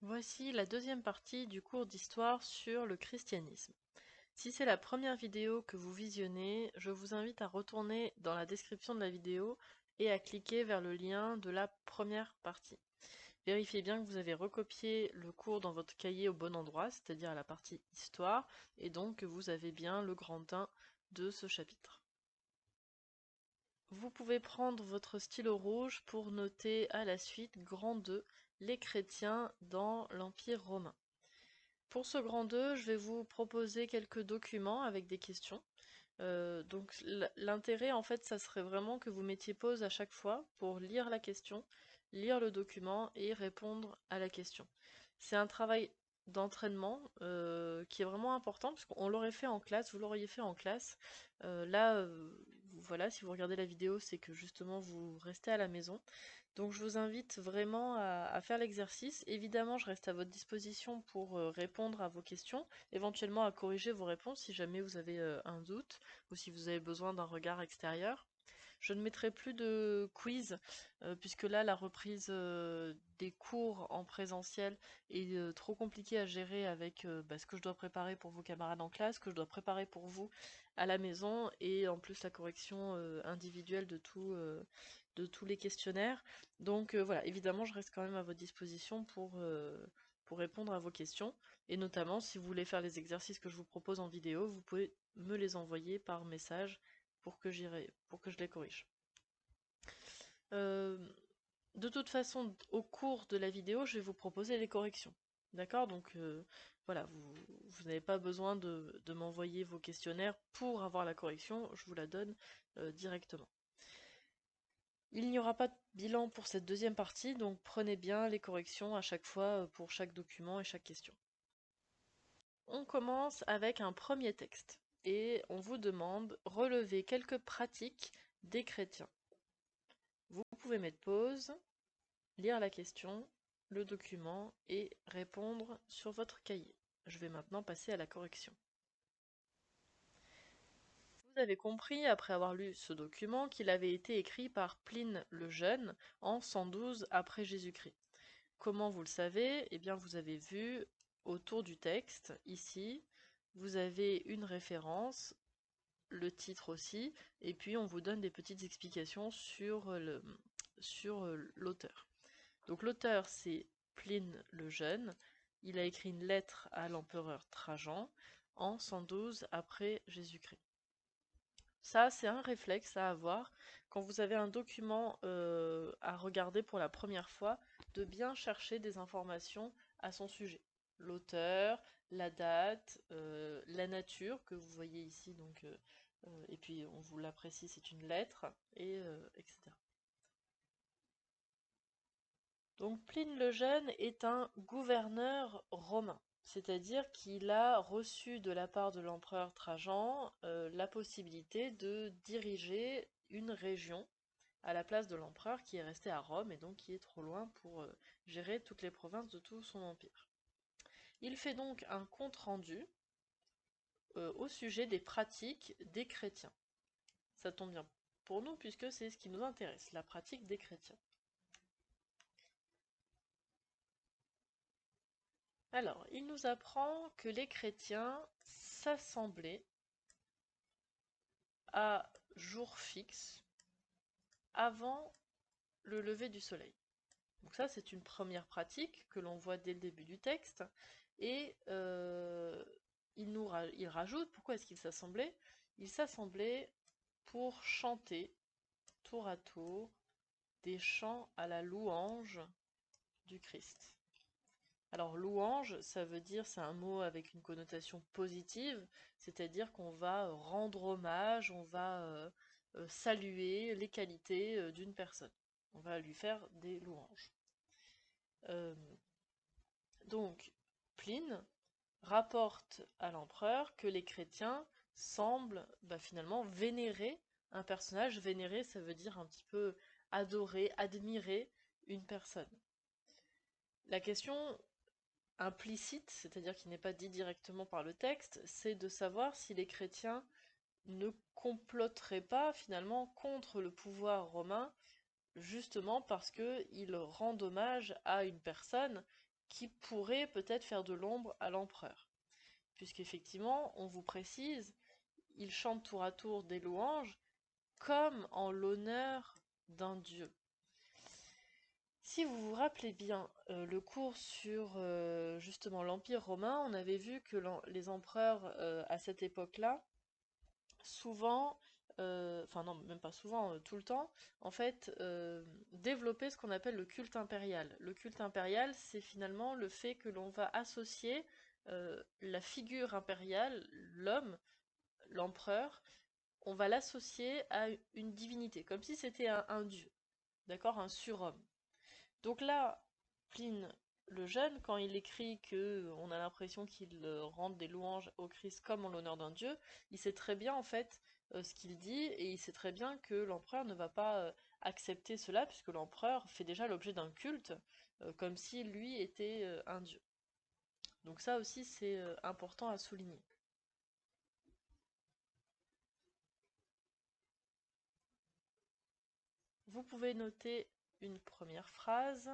Voici la deuxième partie du cours d'histoire sur le christianisme. Si c'est la première vidéo que vous visionnez, je vous invite à retourner dans la description de la vidéo et à cliquer vers le lien de la première partie. Vérifiez bien que vous avez recopié le cours dans votre cahier au bon endroit, c'est-à-dire à la partie histoire, et donc que vous avez bien le grand 1 de ce chapitre. Vous pouvez prendre votre stylo rouge pour noter à la suite grand 2, les chrétiens dans l'Empire romain. Pour ce grand 2, je vais vous proposer quelques documents avec des questions. Donc l'intérêt en fait, ça serait vraiment que vous mettiez pause à chaque fois pour lire la question, lire le document et répondre à la question. C'est un travail d'entraînement qui est vraiment important parce qu'on l'aurait fait en classe, vous l'auriez fait en classe. Là, voilà, si vous regardez la vidéo, c'est que justement vous restez à la maison. Donc je vous invite vraiment à faire l'exercice. Évidemment, je reste à votre disposition pour répondre à vos questions, éventuellement à corriger vos réponses si jamais vous avez un doute ou si vous avez besoin d'un regard extérieur. Je ne mettrai plus de quiz, puisque là, la reprise des cours en présentiel est trop compliquée à gérer avec ce que je dois préparer pour vos camarades en classe, que je dois préparer pour vous à la maison, et en plus la correction individuelle de tous les questionnaires. Donc voilà, évidemment, je reste quand même à votre disposition pour répondre à vos questions. Et notamment, si vous voulez faire les exercices que je vous propose en vidéo, vous pouvez me les envoyer par message pour que je les corrige. Euh, de toute façon, au cours de la vidéo, je vais vous proposer les corrections. D'accord? Donc voilà, vous n'avez pas besoin de m'envoyer vos questionnaires pour avoir la correction, je vous la donne directement. Il n'y aura pas de bilan pour cette deuxième partie, donc prenez bien les corrections à chaque fois pour chaque document et chaque question. On commence avec un premier texte et on vous demande relever quelques pratiques des chrétiens. Vous pouvez mettre pause, lire la question, le document et répondre sur votre cahier. Je vais maintenant passer à la correction. Vous avez compris, après avoir lu ce document, qu'il avait été écrit par Pline le Jeune en 112 après Jésus-Christ. Comment vous le savez? Eh bien, vous avez vu autour du texte, ici, vous avez une référence, le titre aussi, et puis on vous donne des petites explications sur l'auteur. Donc l'auteur, c'est Pline le Jeune. Il a écrit une lettre à l'empereur Trajan en 112 après Jésus-Christ. Ça, c'est un réflexe à avoir quand vous avez un document à regarder pour la première fois, de bien chercher des informations à son sujet. L'auteur, la date, la nature que vous voyez ici, donc, et puis on vous l'apprécie, c'est une lettre, et etc. Donc Pline le Jeune est un gouverneur romain, c'est-à-dire qu'il a reçu de la part de l'empereur Trajan la possibilité de diriger une région à la place de l'empereur qui est resté à Rome et donc qui est trop loin pour gérer toutes les provinces de tout son empire. Il fait donc un compte-rendu au sujet des pratiques des chrétiens. Ça tombe bien pour nous puisque c'est ce qui nous intéresse, la pratique des chrétiens. Alors, il nous apprend que les chrétiens s'assemblaient à jour fixe avant le lever du soleil. Donc ça, c'est une première pratique que l'on voit dès le début du texte. Et il rajoute, pourquoi est-ce qu'ils s'assemblaient? Ils s'assemblaient pour chanter tour à tour des chants à la louange du Christ. Alors louange, ça veut dire, c'est un mot avec une connotation positive, c'est-à-dire qu'on va rendre hommage, on va saluer les qualités d'une personne. On va lui faire des louanges. Euh, donc, Pline rapporte à l'empereur que les chrétiens semblent finalement vénérer un personnage. Vénérer, ça veut dire un petit peu adorer, admirer une personne. La question implicite, c'est-à-dire qui n'est pas dit directement par le texte, c'est de savoir si les chrétiens ne comploteraient pas finalement contre le pouvoir romain, justement parce qu'ils rendent hommage à une personne qui pourrait peut-être faire de l'ombre à l'empereur. Puisqu'effectivement, on vous précise, il chante tour à tour des louanges comme en l'honneur d'un dieu. Si vous vous rappelez bien, le cours sur justement l'Empire romain, on avait vu que les empereurs à cette époque-là, souvent, enfin non, même pas souvent, tout le temps, en fait, développaient ce qu'on appelle le culte impérial. Le culte impérial, c'est finalement le fait que l'on va associer la figure impériale, l'homme, l'empereur, on va l'associer à une divinité, comme si c'était un dieu, d'accord, un surhomme. Donc là, Pline le Jeune, quand il écrit que on a l'impression qu'il rend des louanges au Christ comme en l'honneur d'un dieu, il sait très bien en fait ce qu'il dit et il sait très bien que l'empereur ne va pas accepter cela puisque l'empereur fait déjà l'objet d'un culte comme si lui était un dieu. Donc ça aussi c'est important à souligner. Vous pouvez noter une première phrase.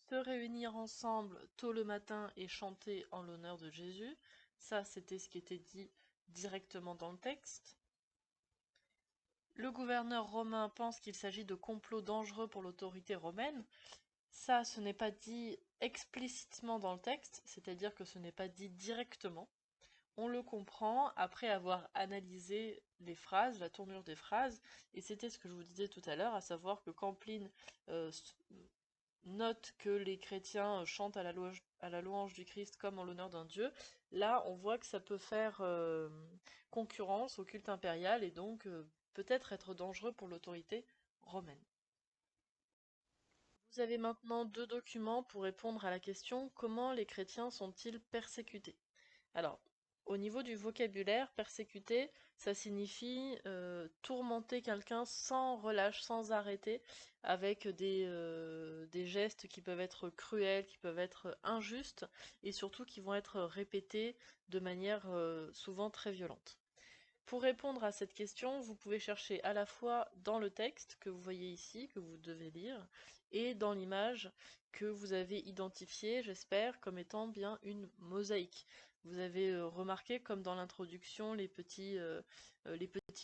se réunir ensemble tôt le matin et chanter en l'honneur de Jésus. Ça, c'était ce qui était dit directement dans le texte. Le gouverneur romain pense qu'il s'agit de complots dangereux pour l'autorité romaine. Ça, ce n'est pas dit explicitement dans le texte, c'est-à-dire que ce n'est pas dit directement. On le comprend après avoir analysé les phrases, la tournure des phrases, et c'était ce que je vous disais tout à l'heure, à savoir que quand Pline note que les chrétiens chantent à la louange du Christ comme en l'honneur d'un dieu, là on voit que ça peut faire concurrence au culte impérial et donc peut-être être dangereux pour l'autorité romaine. Vous avez maintenant deux documents pour répondre à la question comment les chrétiens sont-ils persécutés? Alors, au niveau du vocabulaire, persécuter, ça signifie tourmenter quelqu'un sans relâche, sans arrêter, avec des gestes qui peuvent être cruels, qui peuvent être injustes, et surtout qui vont être répétés de manière souvent très violente. Pour répondre à cette question, vous pouvez chercher à la fois dans le texte que vous voyez ici, que vous devez lire, et dans l'image que vous avez identifiée, j'espère, comme étant bien une mosaïque. Vous avez remarqué comme dans l'introduction les petits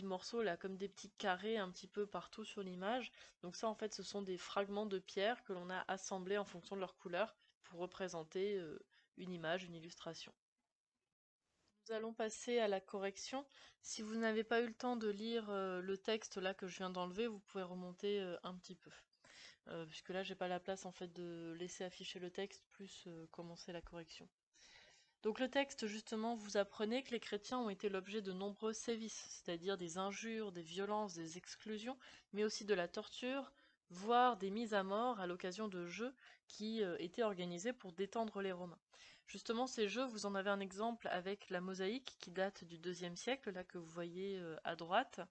morceaux là comme des petits carrés un petit peu partout sur l'image. Donc ça en fait ce sont des fragments de pierre que l'on a assemblés en fonction de leur couleur pour représenter une image, une illustration. Nous allons passer à la correction. Si vous n'avez pas eu le temps de lire le texte là que je viens d'enlever, vous pouvez remonter un petit peu. Puisque là j'ai pas la place en fait de laisser afficher le texte plus commencer la correction. Donc le texte justement vous apprenez que les chrétiens ont été l'objet de nombreux sévices, c'est-à-dire des injures, des violences, des exclusions, mais aussi de la torture, voire des mises à mort à l'occasion de jeux qui étaient organisés pour détendre les Romains. Justement ces jeux, vous en avez un exemple avec la mosaïque qui date du IIe siècle, là que vous voyez à droite,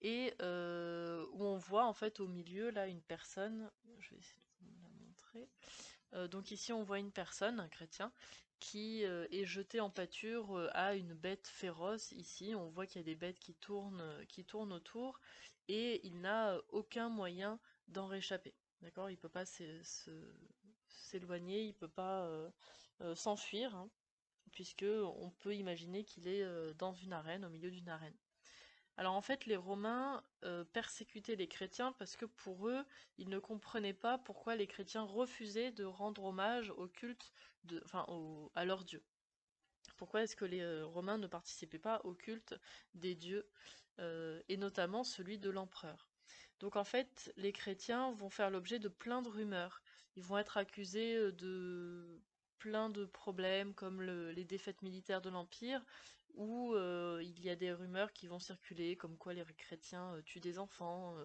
et où on voit en fait au milieu là une personne, je vais essayer de vous la montrer. Donc ici on voit une personne, un chrétien, qui est jeté en pâture à une bête féroce. Ici on voit qu'il y a des bêtes qui tournent autour et il n'a aucun moyen d'en réchapper. D'accord, il peut pas s'éloigner, il peut pas s'enfuir, hein, puisque on peut imaginer qu'il est dans une arène, au milieu d'une arène. Alors en fait, les Romains persécutaient les chrétiens parce que pour eux, ils ne comprenaient pas pourquoi les chrétiens refusaient de rendre hommage au culte, à leur dieu. Pourquoi est-ce que les Romains ne participaient pas au culte des dieux, et notamment celui de l'empereur. Donc en fait, les chrétiens vont faire l'objet de plein de rumeurs. Ils vont être accusés de plein de problèmes comme les défaites militaires de l'Empire, où il y a des rumeurs qui vont circuler comme quoi les chrétiens tuent des enfants,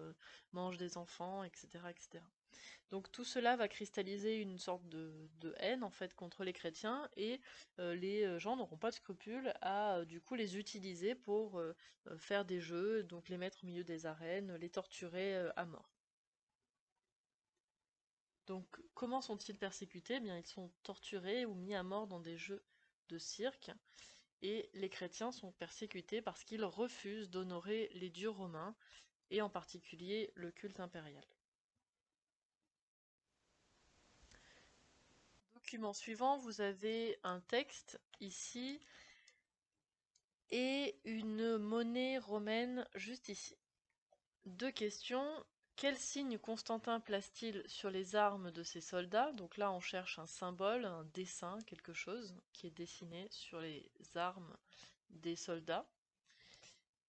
mangent des enfants, etc., etc. Donc tout cela va cristalliser une sorte de haine en fait contre les chrétiens et les gens n'auront pas de scrupule à du coup les utiliser pour faire des jeux, donc les mettre au milieu des arènes, les torturer à mort. Donc comment sont-ils persécutés? Eh bien ils sont torturés ou mis à mort dans des jeux de cirque et les chrétiens sont persécutés parce qu'ils refusent d'honorer les dieux romains et en particulier le culte impérial. Document suivant, vous avez un texte ici et une monnaie romaine juste ici. Deux questions. Quel signe Constantin place-t-il sur les armes de ses soldats? Donc là, on cherche un symbole, un dessin, quelque chose qui est dessiné sur les armes des soldats.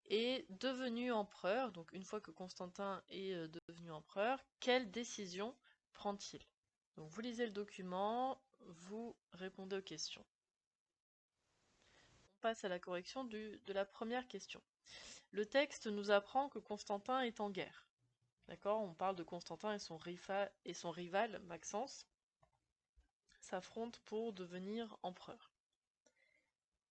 Et devenu empereur, donc une fois que Constantin est devenu empereur, quelle décision prend-il? Donc vous lisez le document, vous répondez aux questions. On passe à la correction de la première question. Le texte nous apprend que Constantin est en guerre. D'accord, on parle de Constantin et son rival Maxence s'affrontent pour devenir empereur.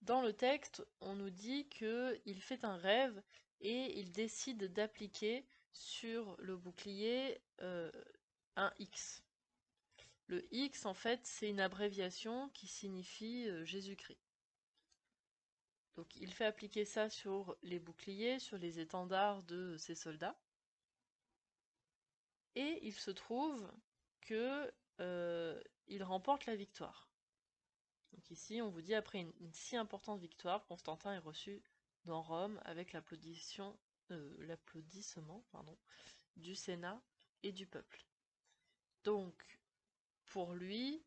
Dans le texte, on nous dit qu'il fait un rêve et il décide d'appliquer sur le bouclier un X. Le X, en fait, c'est une abréviation qui signifie Jésus-Christ. Donc il fait appliquer ça sur les boucliers, sur les étendards de ses soldats. Et il se trouve que remporte la victoire. Donc ici, on vous dit, après une si importante victoire, Constantin est reçu dans Rome avec l'applaudissement du Sénat et du peuple. Donc, pour lui,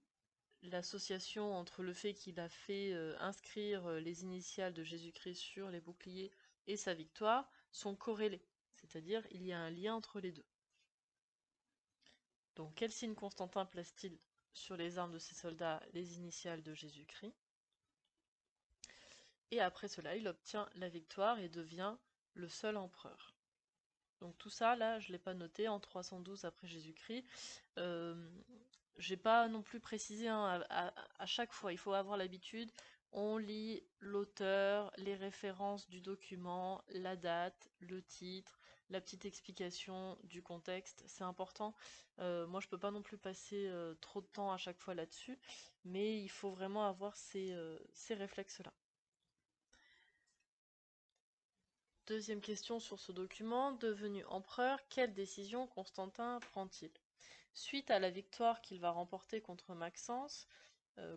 l'association entre le fait qu'il a fait inscrire les initiales de Jésus-Christ sur les boucliers et sa victoire sont corrélées. C'est-à-dire, il y a un lien entre les deux. Donc, quel signe Constantin place-t-il sur les armes de ses soldats, les initiales de Jésus-Christ? Et après cela, il obtient la victoire et devient le seul empereur. Donc tout ça, là, je ne l'ai pas noté, en 312 après Jésus-Christ. J'ai pas non plus précisé hein, à chaque fois, il faut avoir l'habitude. On lit l'auteur, les références du document, la date, le titre, la petite explication du contexte, c'est important. Moi, je peux pas non plus passer trop de temps à chaque fois là-dessus, mais il faut vraiment avoir ces réflexes-là. Deuxième question sur ce document, devenu empereur, quelle décision Constantin prend-il? Suite à la victoire qu'il va remporter contre Maxence,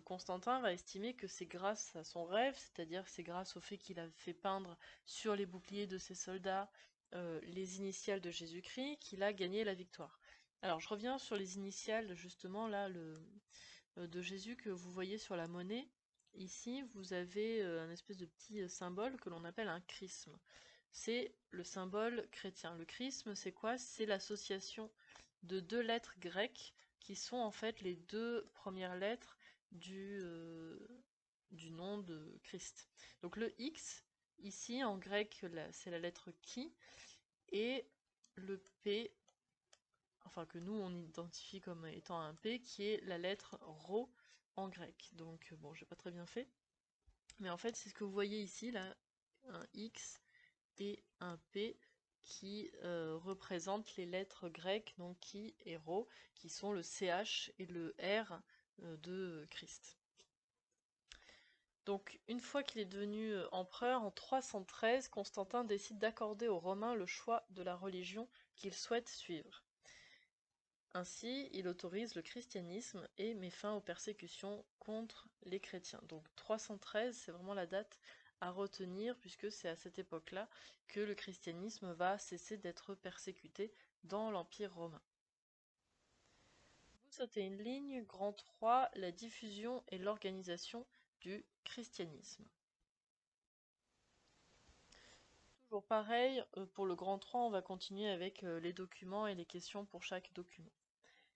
Constantin va estimer que c'est grâce à son rêve, c'est-à-dire c'est grâce au fait qu'il a fait peindre sur les boucliers de ses soldats les initiales de Jésus-Christ, qu'il a gagné la victoire. Alors je reviens sur les initiales justement là de Jésus que vous voyez sur la monnaie. Ici vous avez un espèce de petit symbole que l'on appelle un chrisme. C'est le symbole chrétien. Le chrisme c'est quoi? C'est l'association de deux lettres grecques qui sont en fait les deux premières lettres du nom de Christ. Donc le X, ici en grec, c'est la lettre qui, et le P, enfin que nous on identifie comme étant un P, qui est la lettre Rho en grec. Donc bon, j'ai pas très bien fait, mais en fait c'est ce que vous voyez ici, là, un X et un P qui représentent les lettres grecques, donc qui et Rho, qui sont le CH et le R de Christ. Donc, une fois qu'il est devenu empereur, en 313, Constantin décide d'accorder aux Romains le choix de la religion qu'ils souhaitent suivre. Ainsi, il autorise le christianisme et met fin aux persécutions contre les chrétiens. Donc 313, c'est vraiment la date à retenir, puisque c'est à cette époque-là que le christianisme va cesser d'être persécuté dans l'Empire romain. Vous sautez une ligne, grand 3, la diffusion et l'organisation du christianisme. Toujours pareil, pour le grand 3, on va continuer avec les documents et les questions pour chaque document.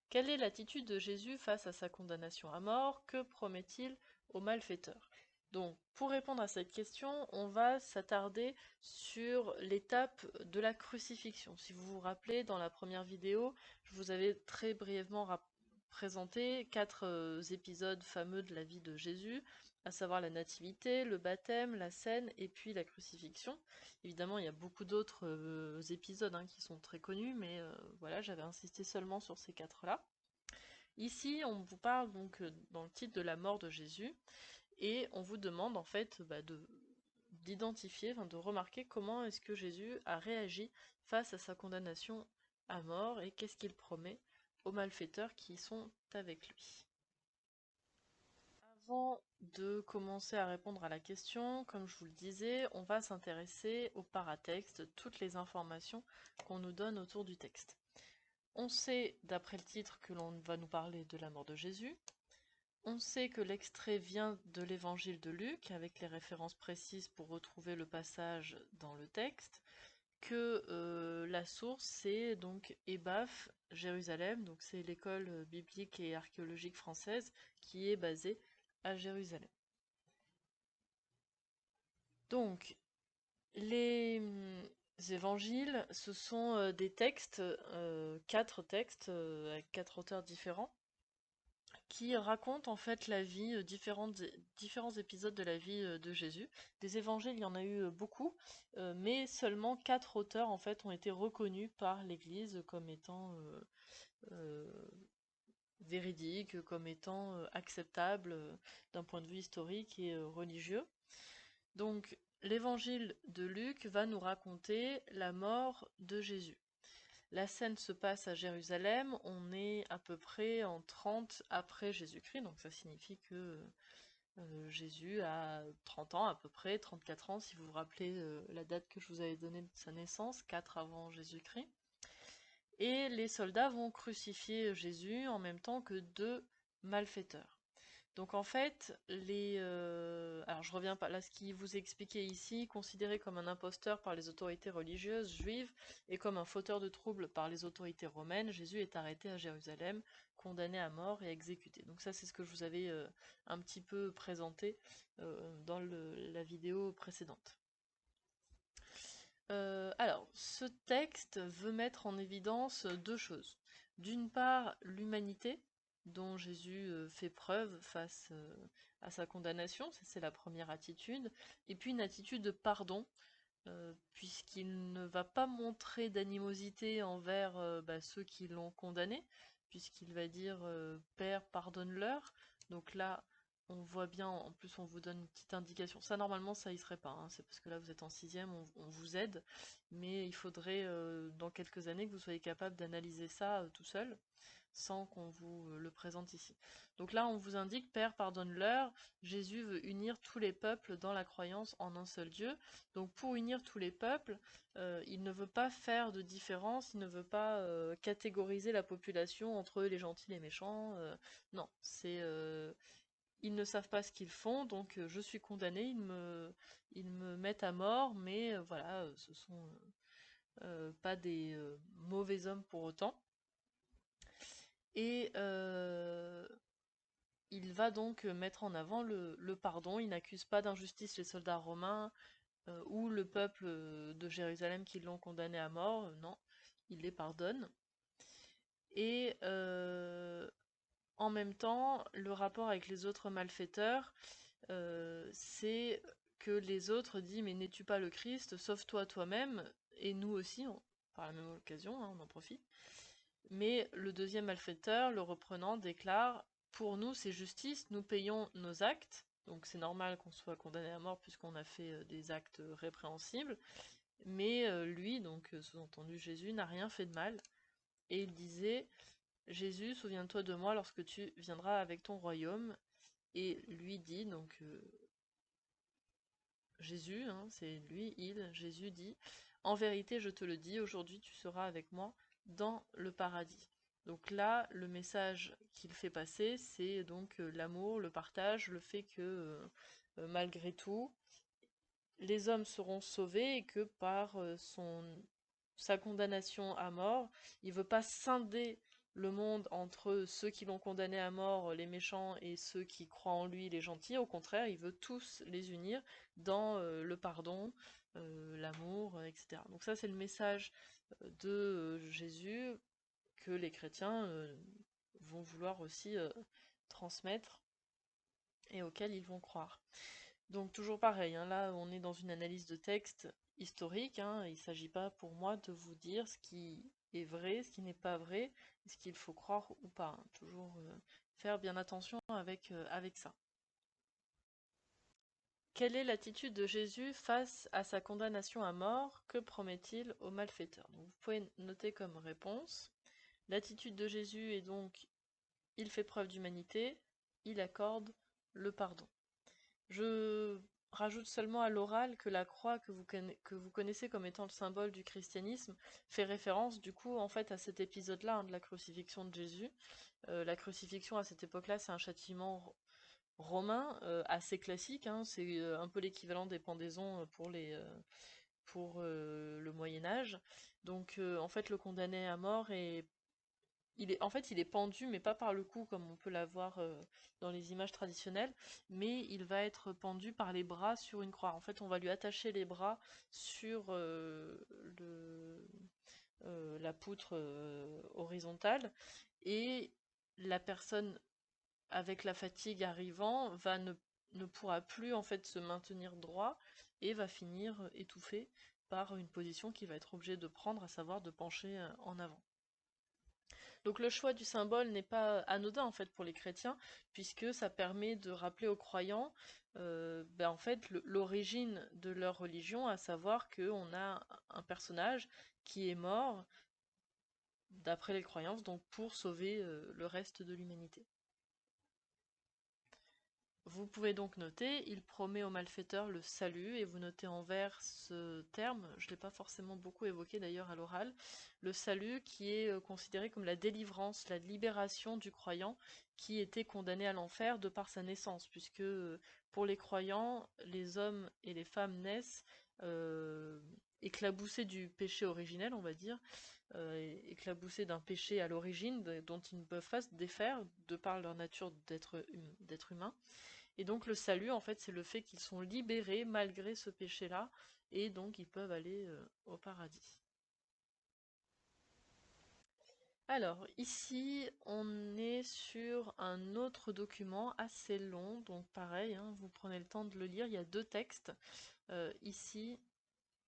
Quelle est l'attitude de Jésus face à sa condamnation à mort? Que promet-il aux malfaiteurs? Donc, pour répondre à cette question, on va s'attarder sur l'étape de la crucifixion. Si vous vous rappelez, dans la première vidéo, je vous avais très brièvement présenté 4 épisodes fameux de la vie de Jésus, à savoir la nativité, le baptême, la scène et puis la crucifixion. Évidemment, il y a beaucoup d'autres épisodes qui sont très connus, mais voilà, j'avais insisté seulement sur ces 4-là. Ici, on vous parle donc dans le titre de la mort de Jésus, et on vous demande en fait d'identifier, de remarquer comment est-ce que Jésus a réagi face à sa condamnation à mort et qu'est-ce qu'il promet aux malfaiteurs qui sont avec lui. Avant de commencer à répondre à la question, comme je vous le disais, on va s'intéresser au paratexte, toutes les informations qu'on nous donne autour du texte. On sait, d'après le titre, que l'on va nous parler de la mort de Jésus. On sait que l'extrait vient de l'évangile de Luc, avec les références précises pour retrouver le passage dans le texte, que la source c'est donc EBAF, Jérusalem, donc c'est l'école biblique et archéologique française qui est basée à Jérusalem. Donc, les évangiles, ce sont des textes, 4 textes, avec 4 auteurs différents, qui racontent en fait la vie, différents épisodes de la vie de Jésus. Des évangiles, il y en a eu beaucoup, mais seulement 4 auteurs en fait ont été reconnus par l'Église comme étant euh, véridiques, comme étant acceptables d'un point de vue historique et religieux. Donc l'évangile de Luc va nous raconter la mort de Jésus. La scène se passe à Jérusalem, on est à peu près en 30 après Jésus-Christ, donc ça signifie que Jésus a 30 ans à peu près, 34 ans si vous vous rappelez la date que je vous avais donnée de sa naissance, 4 avant Jésus-Christ. Et les soldats vont crucifier Jésus en même temps que deux malfaiteurs. Donc en fait, alors je reviens pas là, ce qui vous est expliqué ici, considéré comme un imposteur par les autorités religieuses juives et comme un fauteur de troubles par les autorités romaines, Jésus est arrêté à Jérusalem, condamné à mort et exécuté. Donc ça c'est ce que je vous avais un petit peu présenté dans la vidéo précédente. Alors, ce texte veut mettre en évidence deux choses. D'une part, l'humanité dont Jésus fait preuve face à sa condamnation, ça c'est la première attitude, et puis une attitude de pardon, puisqu'il ne va pas montrer d'animosité envers ceux qui l'ont condamné, puisqu'il va dire Père, pardonne-leur. Donc là, on voit bien, en plus on vous donne une petite indication. Ça normalement ça y serait pas, hein. C'est parce que là vous êtes en sixième, on vous aide, mais il faudrait dans quelques années que vous soyez capable d'analyser ça tout seul, sans qu'on vous le présente ici. Donc là on vous indique Père pardonne-leur, Jésus veut unir tous les peuples dans la croyance en un seul Dieu. Donc pour unir tous les peuples, il ne veut pas faire de différence, il ne veut pas catégoriser la population entre les gentils et les méchants. Non, c'est ils ne savent pas ce qu'ils font, donc je suis condamné, ils me mettent à mort, mais voilà, ce sont pas des mauvais hommes pour autant. Et il va donc mettre en avant le pardon, il n'accuse pas d'injustice les soldats romains ou le peuple de Jérusalem qui l'ont condamné à mort, non, il les pardonne. Et en même temps, le rapport avec les autres malfaiteurs, c'est que les autres disent mais n'es-tu pas le Christ, sauve-toi toi-même, et nous aussi, par la même occasion, hein, on en profite. Mais le deuxième malfaiteur, le reprenant, déclare pour nous c'est justice, nous payons nos actes, donc c'est normal qu'on soit condamné à mort puisqu'on a fait des actes répréhensibles, mais lui, donc sous-entendu Jésus, n'a rien fait de mal, et il disait Jésus, souviens-toi de moi lorsque tu viendras avec ton royaume, et lui dit, donc Jésus, hein, c'est lui, Jésus dit, en vérité je te le dis, aujourd'hui tu seras avec moi dans le paradis. Donc là, le message qu'il fait passer, c'est donc l'amour, le partage, le fait que malgré tout, les hommes seront sauvés et que par sa condamnation à mort, il veut pas scinder le monde entre ceux qui l'ont condamné à mort, les méchants, et ceux qui croient en lui, les gentils. Au contraire, il veut tous les unir dans le pardon, l'amour, etc. Donc ça, c'est le message de Jésus que les chrétiens vont vouloir aussi transmettre et auquel ils vont croire. Donc toujours pareil, hein, là on est dans une analyse de texte historique, hein, il ne s'agit pas pour moi de vous dire ce qui est vrai, ce qui n'est pas vrai, ce qu'il faut croire ou pas, hein. Toujours faire bien attention avec ça. Quelle est l'attitude de Jésus face à sa condamnation à mort? Que promet-il aux malfaiteurs? Donc, vous pouvez noter comme réponse. L'attitude de Jésus est donc, il fait preuve d'humanité, il accorde le pardon. Je rajoute seulement à l'oral que la croix que vous connaissez comme étant le symbole du christianisme fait référence du coup en fait à cet épisode-là, hein, de la crucifixion de Jésus. La crucifixion à cette époque-là, c'est un châtiment romain assez classique, hein, c'est un peu l'équivalent des pendaisons pour le Moyen Âge. Donc en fait le condamné à mort en fait, il est pendu, mais pas par le cou comme on peut l'avoir dans les images traditionnelles, mais il va être pendu par les bras sur une croix. En fait, on va lui attacher les bras sur la poutre horizontale, et la personne avec la fatigue arrivant ne pourra plus en fait se maintenir droit et va finir étouffé par une position qu'il va être obligé de prendre, à savoir de pencher en avant. Donc le choix du symbole n'est pas anodin en fait pour les chrétiens, puisque ça permet de rappeler aux croyants en fait l'origine de leur religion, à savoir qu'on a un personnage qui est mort d'après les croyances, donc pour sauver le reste de l'humanité. Vous pouvez donc noter, il promet aux malfaiteurs le salut, et vous notez en vert ce terme, je ne l'ai pas forcément beaucoup évoqué d'ailleurs à l'oral, le salut qui est considéré comme la délivrance, la libération du croyant qui était condamné à l'enfer de par sa naissance, puisque pour les croyants, les hommes et les femmes naissent éclaboussés du péché originel, on va dire, éclaboussés d'un péché à l'origine dont ils ne peuvent pas se défaire de par leur nature d'être humain. Et donc le salut, en fait, c'est le fait qu'ils sont libérés malgré ce péché-là, et donc ils peuvent aller au paradis. Alors, ici, on est sur un autre document assez long, donc pareil, hein, vous prenez le temps de le lire, il y a deux textes, ici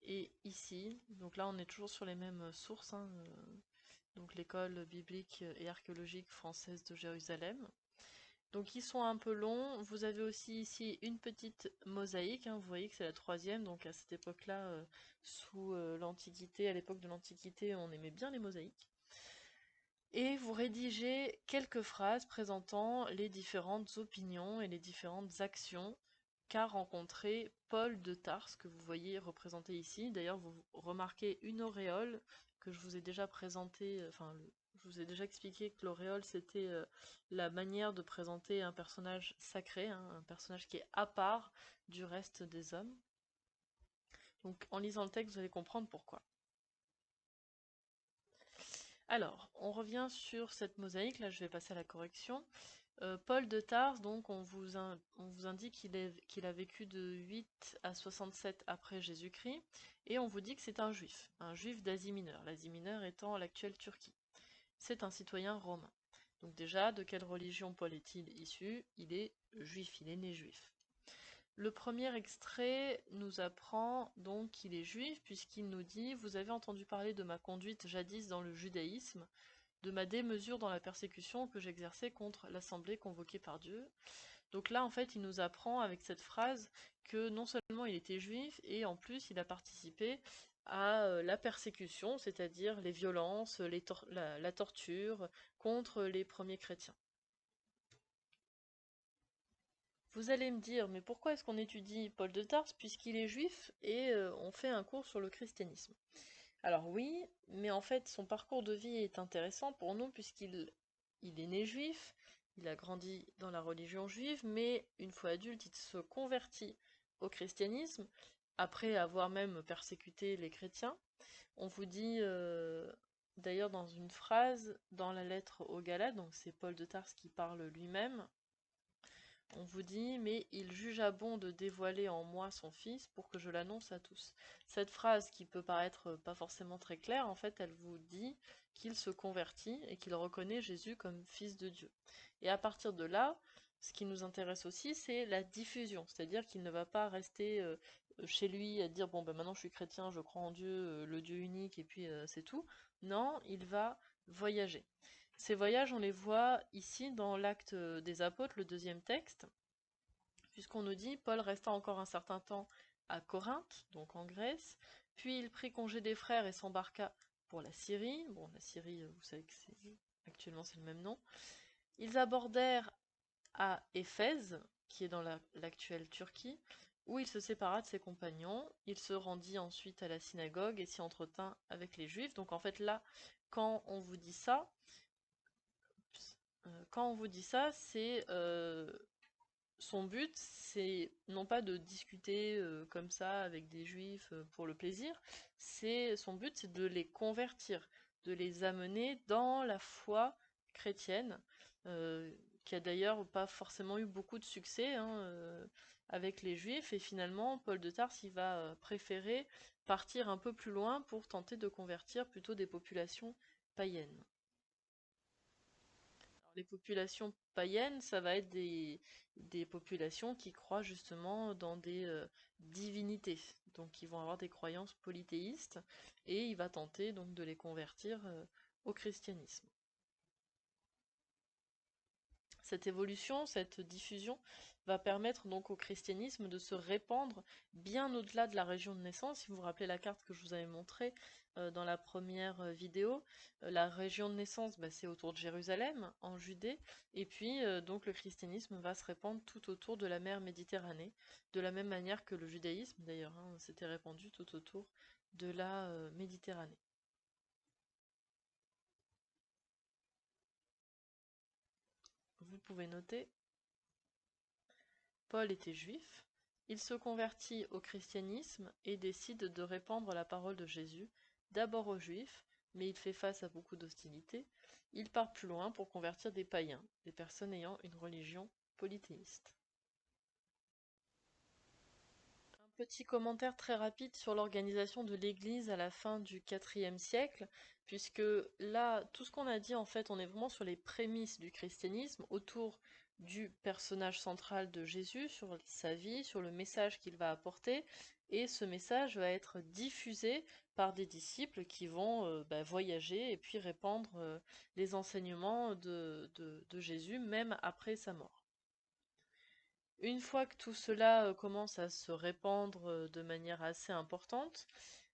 et ici. Donc là, on est toujours sur les mêmes sources, hein, donc l'école biblique et archéologique française de Jérusalem. Donc ils sont un peu longs. Vous avez aussi ici une petite mosaïque, hein. Vous voyez que c'est la troisième, donc à cette époque-là, sous l'Antiquité, à l'époque de l'Antiquité, on aimait bien les mosaïques. Et vous rédigez quelques phrases présentant les différentes opinions et les différentes actions qu'a rencontré Paul de Tarse, que vous voyez représenté ici. D'ailleurs, vous remarquez une auréole que je vous ai déjà présentée, je vous ai déjà expliqué que l'auréole c'était la manière de présenter un personnage sacré, hein, un personnage qui est à part du reste des hommes. Donc en lisant le texte, vous allez comprendre pourquoi. Alors, on revient sur cette mosaïque, là je vais passer à la correction. Paul de Tarse, donc on vous indique qu'il a vécu de 8 à 67 après Jésus-Christ, et on vous dit que c'est un juif d'Asie mineure, l'Asie mineure étant l'actuelle Turquie. C'est un citoyen romain. Donc déjà, de quelle religion Paul est-il issu? Il est juif, il est né juif. Le premier extrait nous apprend donc qu'il est juif, puisqu'il nous dit « Vous avez entendu parler de ma conduite jadis dans le judaïsme, de ma démesure dans la persécution que j'exerçais contre l'assemblée convoquée par Dieu. » Donc là, en fait, il nous apprend avec cette phrase que non seulement il était juif, et en plus il a participé à la persécution, c'est-à-dire les violences, la torture contre les premiers chrétiens. Vous allez me dire, mais pourquoi est-ce qu'on étudie Paul de Tarse puisqu'il est juif et on fait un cours sur le christianisme? Alors oui, mais en fait son parcours de vie est intéressant pour nous puisqu'il est né juif, il a grandi dans la religion juive, mais une fois adulte il se convertit au christianisme, après avoir même persécuté les chrétiens. On vous dit d'ailleurs dans une phrase dans la lettre aux Galates, donc c'est Paul de Tarse qui parle lui-même, on vous dit, mais il jugea bon de dévoiler en moi son fils pour que je l'annonce à tous. Cette phrase qui peut paraître pas forcément très claire, en fait, elle vous dit qu'il se convertit et qu'il reconnaît Jésus comme fils de Dieu. Et à partir de là, ce qui nous intéresse aussi, c'est la diffusion, c'est-à-dire qu'il ne va pas rester chez lui à dire bon ben maintenant je suis chrétien, je crois en Dieu, le Dieu unique et puis c'est tout. Non, il va voyager. Ces voyages, on les voit ici dans l'Acte des Apôtres, le deuxième texte, puisqu'on nous dit Paul resta encore un certain temps à Corinthe, donc en Grèce, puis il prit congé des frères et s'embarqua pour la Syrie. Bon, la Syrie, vous savez que actuellement c'est le même nom. Ils abordèrent à Éphèse, qui est dans l'actuelle Turquie, où il se sépara de ses compagnons. Il se rendit ensuite à la synagogue et s'y entretint avec les Juifs. Donc en fait là, quand on vous dit ça, c'est son but, c'est non pas de discuter comme ça avec des juifs pour le plaisir, son but, c'est de les convertir, de les amener dans la foi chrétienne, euh, qui a d'ailleurs pas forcément eu beaucoup de succès hein, avec les juifs, et finalement Paul de Tarse il va préférer partir un peu plus loin pour tenter de convertir plutôt des populations païennes. Les populations païennes, ça va être des populations qui croient justement dans des divinités. Donc ils vont avoir des croyances polythéistes et il va tenter donc de les convertir au christianisme. Cette évolution, cette diffusion va permettre donc au christianisme de se répandre bien au-delà de la région de naissance. Si vous vous rappelez la carte que je vous avais montrée, dans la première vidéo, la région de naissance, bah, c'est autour de Jérusalem, en Judée, et puis donc le christianisme va se répandre tout autour de la mer Méditerranée, de la même manière que le judaïsme d'ailleurs, hein, s'était répandu tout autour de la Méditerranée. Vous pouvez noter, Paul était juif, il se convertit au christianisme et décide de répandre la parole de Jésus, d'abord aux juifs, mais il fait face à beaucoup d'hostilité. Il part plus loin pour convertir des païens, des personnes ayant une religion polythéiste. Un petit commentaire très rapide sur l'organisation de l'Église à la fin du IVe siècle, puisque là, tout ce qu'on a dit, en fait, on est vraiment sur les prémices du christianisme, autour du personnage central de Jésus, sur sa vie, sur le message qu'il va apporter, et ce message va être diffusé par des disciples qui vont voyager et puis répandre les enseignements de Jésus, même après sa mort. Une fois que tout cela commence à se répandre de manière assez importante,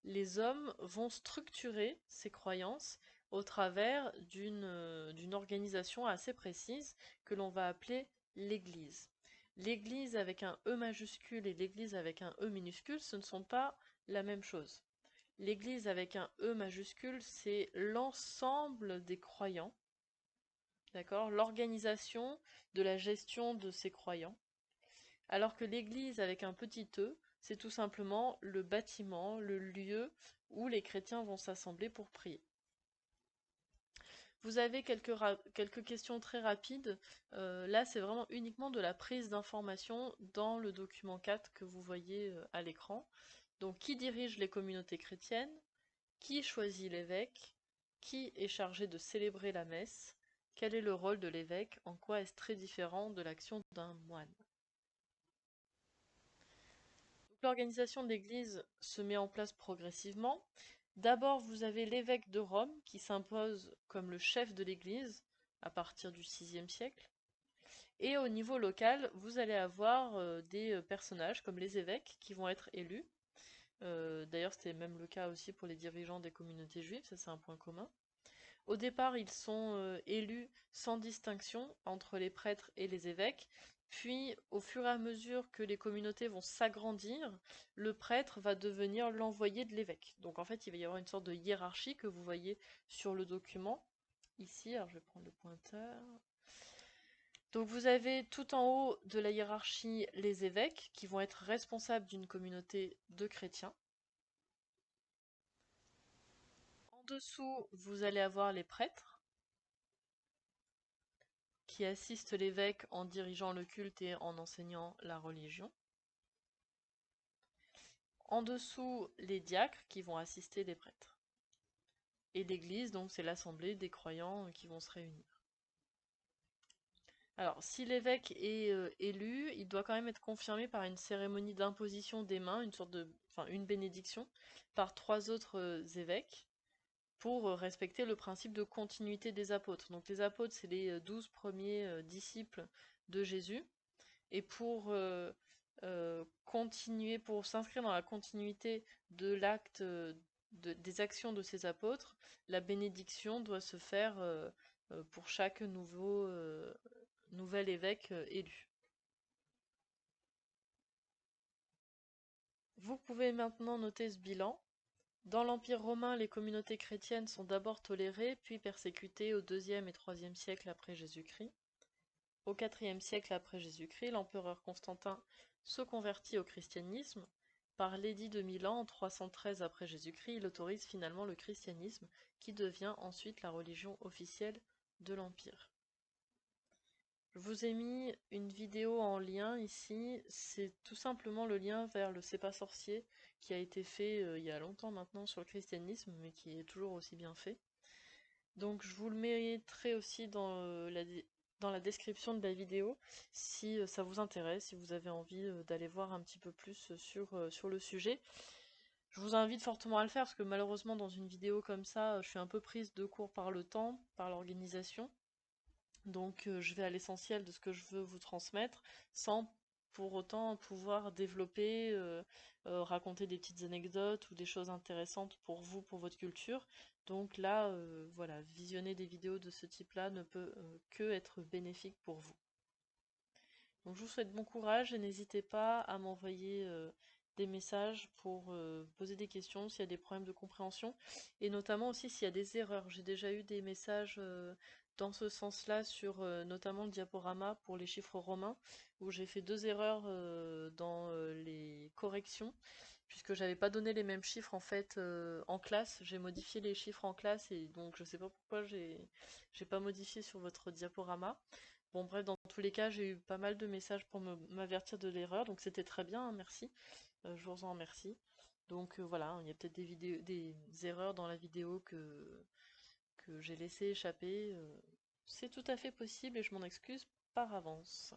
les hommes vont structurer ces croyances au travers d'une organisation assez précise que l'on va appeler l'Église. L'Église avec un E majuscule et l'Église avec un E minuscule, ce ne sont pas la même chose. L'Église avec un E majuscule, c'est l'ensemble des croyants, d'accord? L'organisation de la gestion de ces croyants. Alors que l'église avec un petit e, c'est tout simplement le bâtiment, le lieu où les chrétiens vont s'assembler pour prier. Vous avez quelques questions très rapides. Là, c'est vraiment uniquement de la prise d'informations dans le document 4 que vous voyez à l'écran. Donc, qui dirige les communautés chrétiennes? Qui choisit l'évêque? Qui est chargé de célébrer la messe? Quel est le rôle de l'évêque? En quoi est-ce très différent de l'action d'un moine? L'organisation de l'Église se met en place progressivement. D'abord, vous avez l'évêque de Rome qui s'impose comme le chef de l'Église à partir du VIe siècle. Et au niveau local, vous allez avoir des personnages comme les évêques qui vont être élus. D'ailleurs, c'était même le cas aussi pour les dirigeants des communautés juives, ça c'est un point commun. Au départ, ils sont élus sans distinction entre les prêtres et les évêques, puis au fur et à mesure que les communautés vont s'agrandir, le prêtre va devenir l'envoyé de l'évêque. Donc en fait, il va y avoir une sorte de hiérarchie que vous voyez sur le document. Ici, alors je vais prendre le pointeur. Donc vous avez tout en haut de la hiérarchie les évêques qui vont être responsables d'une communauté de chrétiens. En dessous, vous allez avoir les prêtres qui assiste l'évêque en dirigeant le culte et en enseignant la religion. En dessous, les diacres qui vont assister les prêtres. Et l'église, donc c'est l'assemblée des croyants qui vont se réunir. Alors, si l'évêque est élu, il doit quand même être confirmé par une cérémonie d'imposition des mains, une bénédiction, par 3 autres évêques, pour respecter le principe de continuité des apôtres. Donc les apôtres, c'est les 12 premiers disciples de Jésus. Et pour continuer, pour s'inscrire dans la continuité de l'acte des actions de ces apôtres, la bénédiction doit se faire pour chaque nouvel évêque élu. Vous pouvez maintenant noter ce bilan. Dans l'Empire romain, les communautés chrétiennes sont d'abord tolérées, puis persécutées au IIe et IIIe siècle après Jésus-Christ. Au IVe siècle après Jésus-Christ, l'empereur Constantin se convertit au christianisme. Par l'édit de Milan en 313 après Jésus-Christ, il autorise finalement le christianisme, qui devient ensuite la religion officielle de l'Empire. Je vous ai mis une vidéo en lien ici, c'est tout simplement le lien vers le C'est pas sorcier qui a été fait il y a longtemps maintenant sur le christianisme, mais qui est toujours aussi bien fait. Donc je vous le mettrai aussi dans la description de la vidéo si ça vous intéresse, si vous avez envie d'aller voir un petit peu plus sur le sujet. Je vous invite fortement à le faire parce que malheureusement dans une vidéo comme ça, je suis un peu prise de court par le temps, par l'organisation. Donc je vais à l'essentiel de ce que je veux vous transmettre sans pour autant pouvoir développer, raconter des petites anecdotes ou des choses intéressantes pour vous, pour votre culture. Donc là, voilà, visionner des vidéos de ce type-là ne peut que être bénéfique pour vous. Donc je vous souhaite bon courage et n'hésitez pas à m'envoyer des messages pour poser des questions s'il y a des problèmes de compréhension et notamment aussi s'il y a des erreurs. J'ai déjà eu des messages dans ce sens-là sur notamment le diaporama pour les chiffres romains où j'ai fait deux erreurs dans les corrections puisque j'avais pas donné les mêmes chiffres en fait en classe. J'ai modifié les chiffres en classe et donc je sais pas pourquoi j'ai pas modifié sur votre diaporama. Bon, bref, dans tous les cas, j'ai eu pas mal de messages pour m'avertir de l'erreur, donc c'était très bien, hein, merci. Je vous en remercie. Donc voilà, il y a peut-être des erreurs dans la vidéo que j'ai laissé échapper. C'est tout à fait possible et je m'en excuse par avance.